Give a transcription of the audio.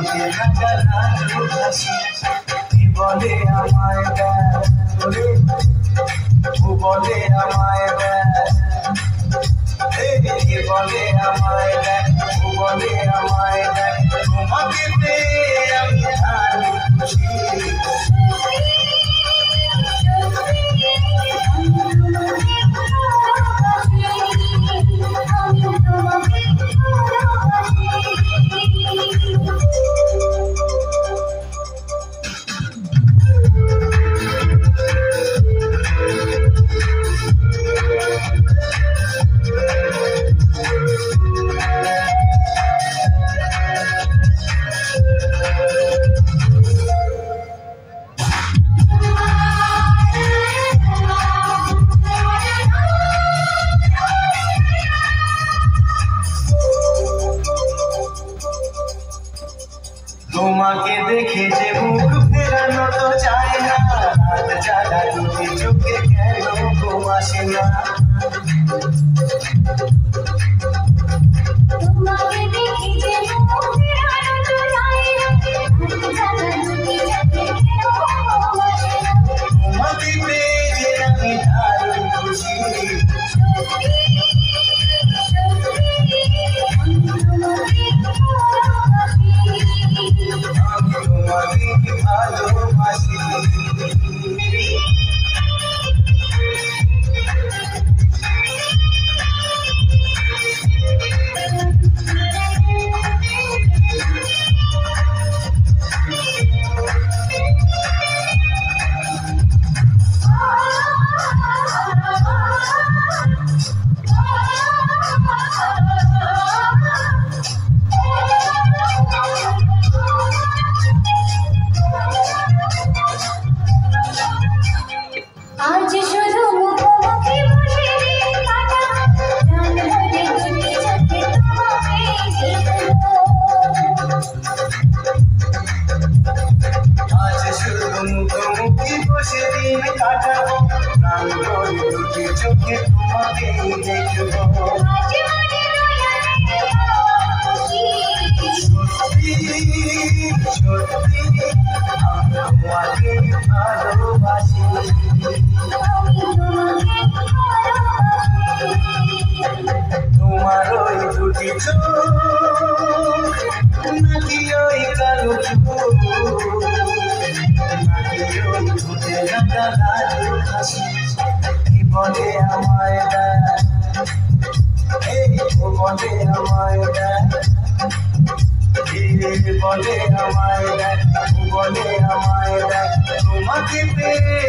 ঠোঁটে রাখা লাজুক হাসি কি বলে আমায় দেখ ও বলে আমায় দেখ কি বলে আমায় দেখ ও বলে আমায় দেখ তোমাকে পেয়ে আমি আরো খুশি তোমাকে দেখে যে মুখ ফেরানো তো চায় না রাত জাগা দুটি চোখে কেন ঘুম আসে না তোমাকে দেখে যে মুখ ফেরানো তো চায় না রাত জাগা দুটি চোখে কেন ঘুম আসে না তোমাকে পেয়ে যে আমি দারুণ খুশি তোমাকে ভালোবাসি আজ শুধু মুখোমুখি বসে কাটা প্রাণ ভরে দুটি চোখে তোমাকে দেখবো আজ শুধু মুখোমুখি বসে দিন কাটাবো প্রাণ ভরে দুটি চোখে তোমাকে দেখবো আজ মনে দয়া দেখবো সত্যি সত্যি আমি তোমাকে ভালোবাসি তোমার ওই দুটি চোখ নাকি ওই কালো চোখ নাকি ওই ঠোঁটে রাখা লাজুক হাসি কি বলে আমায় দেখ ও বলে আমায় দেখ বলে আমায় দেখ ও বলে আমায় দেখ তোমাকে পেয়ে